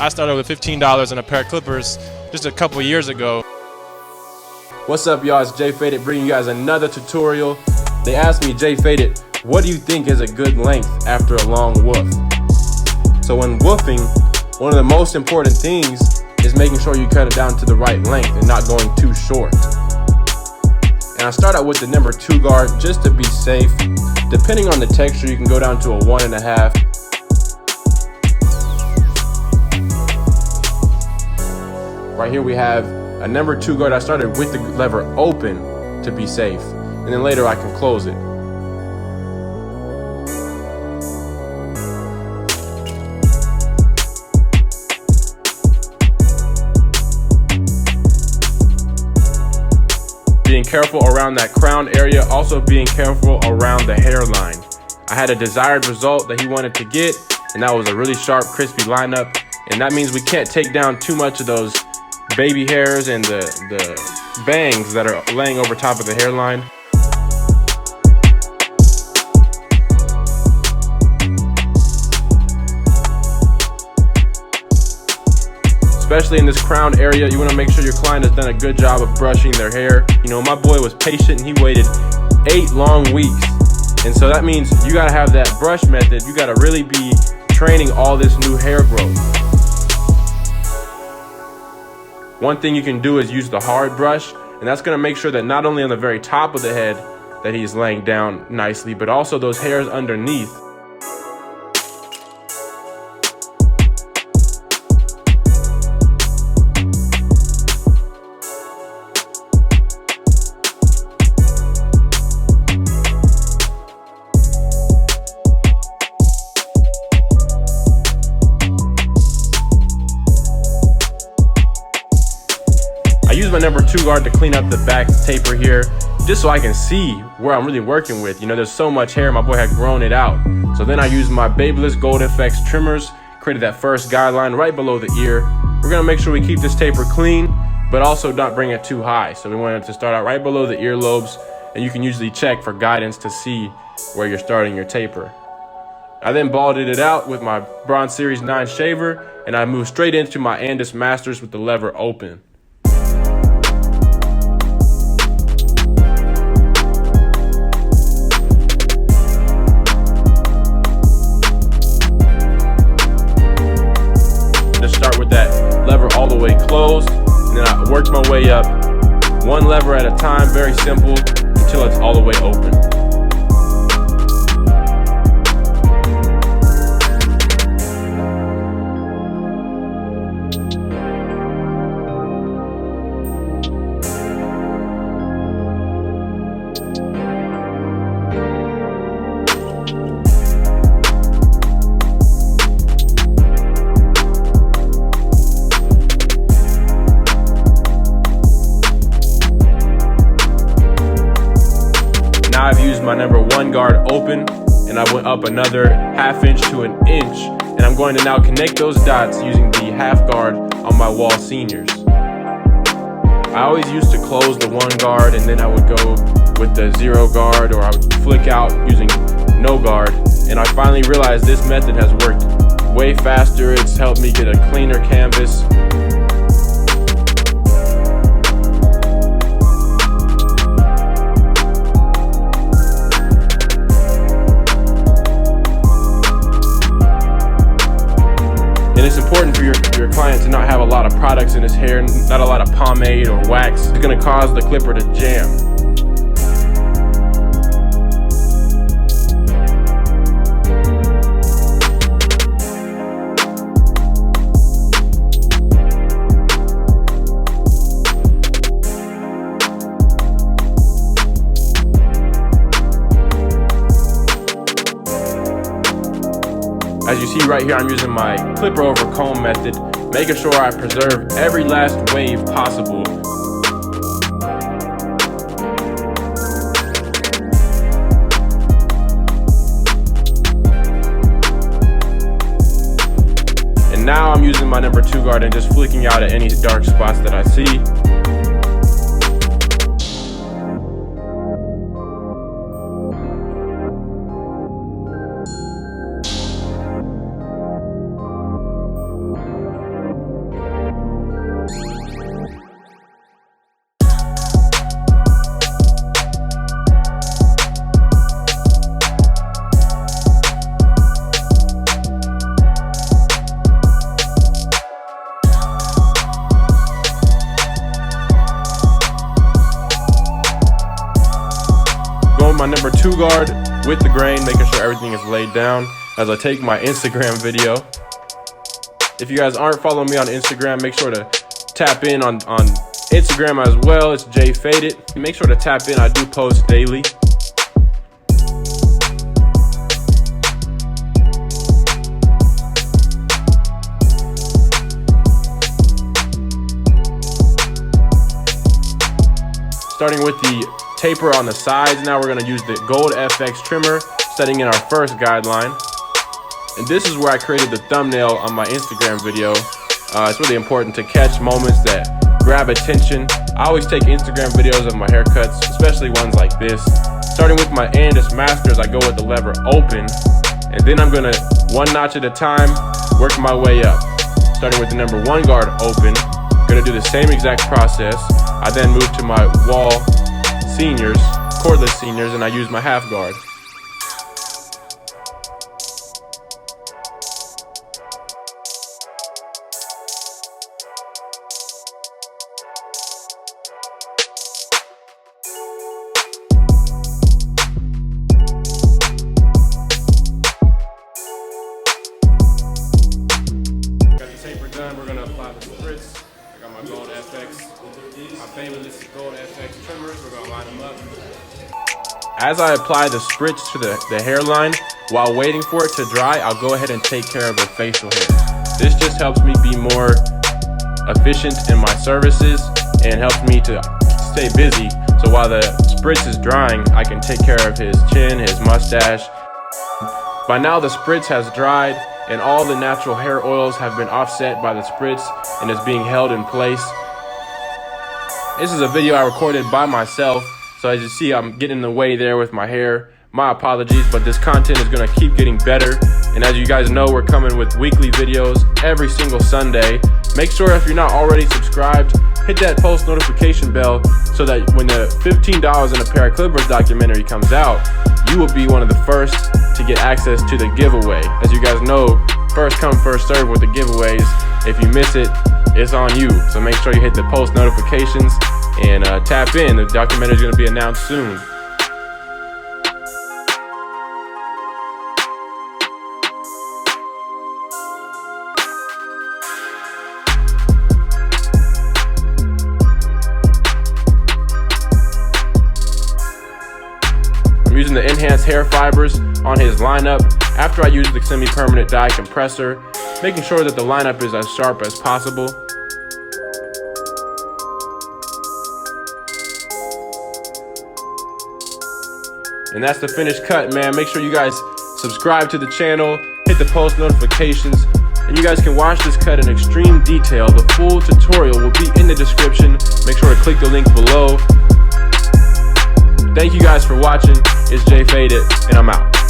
I started with $15 and a pair of clippers just a couple years ago. What's up, y'all? It's Jfadeit bringing you guys another tutorial. They asked me, Jfadeit, what do you think is a good length after a long woof? So when woofing, one of the most important things is making sure you cut it down to the right length and not going too short. And I start out with the number 2 guard just to be safe. Depending on the texture, you can go down to a 1.5. Right here we have a number 2 guard. I started with the lever open to be safe, and then later I can close it. Being careful around that crown area, also being careful around the hairline. I had a desired result that he wanted to get, and that was a really sharp, crispy lineup, and that means we can't take down too much of those baby hairs and the bangs that are laying over top of the hairline. Especially in this crown area, you want to make sure your client has done a good job of brushing their hair. You know, my boy was patient and he waited 8 long weeks. And so that means you got to have that brush method. You got to really be training all this new hair growth. One thing you can do is use the hard brush, and that's going to make sure that not only on the very top of the head that he's laying down nicely, but also those hairs underneath. I use my number 2 guard to clean up the back taper here, just so I can see where I'm really working with. You know, there's so much hair, my boy had grown it out. So then I used my Babyliss Gold FX trimmers, created that first guideline right below the ear. We're gonna make sure we keep this taper clean, but also not bring it too high. So we wanted to start out right below the earlobes, and you can usually check for guidance to see where you're starting your taper. I then balded it out with my Bronze Series 9 shaver, and I moved straight into my Andis Masters with the lever open. Start with that lever all the way closed, and then I worked my way up one lever at a time, very simple, until it's all the way open. I've used my number 1 guard open, and I went up another 1/2 inch to 1 inch, and I'm going to now connect those dots using the 1/2 guard on my wall seniors. I always used to close the 1 guard, and then I would go with the 0 guard, or I would flick out using no guard, and I finally realized this method has worked way faster. It's helped me get a cleaner canvas. And it's important for your client to not have a lot of products in his hair, not a lot of pomade or wax. It's going to cause the clipper to jam. As you see right here, I'm using my clipper over comb method, making sure I preserve every last wave possible. And now I'm using my number 2 guard and just flicking out at any dark spots that I see. number 2 guard with the grain, making sure everything is laid down as I take my Instagram video. If you guys aren't following me on Instagram, make sure to tap in on Instagram as well. It's Jfadeit. Make sure to tap in. I do post daily. Starting with the taper on the sides, now we're going to use the Gold FX trimmer, setting in our first guideline. And this is where I created the thumbnail on my Instagram video. It's really important to catch moments that grab attention. I always take Instagram videos of my haircuts, especially ones like this. Starting with my Apprentice masters, I go with the lever open, and then I'm going to, one notch at a time, work my way up. Starting with the number 1 guard open, going to do the same exact process. I then move to my wall seniors, cordless seniors, and I use my half guard. Got the taper done, we're gonna apply the spritz. I got my Gold FX. My favorite Gold FX trimmers, we're gonna line them up. As I apply the spritz to the hairline, while waiting for it to dry, I'll go ahead and take care of the facial hair. This just helps me be more efficient in my services and helps me to stay busy. So while the spritz is drying, I can take care of his chin, his mustache. By now the spritz has dried and all the natural hair oils have been offset by the spritz and is being held in place. This is a video I recorded by myself, so as you see, I'm getting in the way there with my hair. My apologies, but this content is gonna keep getting better. And as you guys know, we're coming with weekly videos every single Sunday. Make sure if you're not already subscribed, hit that post notification bell so that when the $15 in a pair of clippers documentary comes out, you will be one of the first to get access to the giveaway. As you guys know, first come, first serve with the giveaways. If you miss it, it's on you. So make sure you hit the post notifications and tap in. The documentary is going to be announced soon. I'm using the enhanced hair fibers on his lineup after I use the semi-permanent dye compressor, making sure that the lineup is as sharp as possible. And that's the finished cut, man. Make sure you guys subscribe to the channel, hit the post notifications, and you guys can watch this cut in extreme detail. The full tutorial will be in the description. Make sure to click the link below. Thank you guys for watching. It's Jfadeit, and I'm out.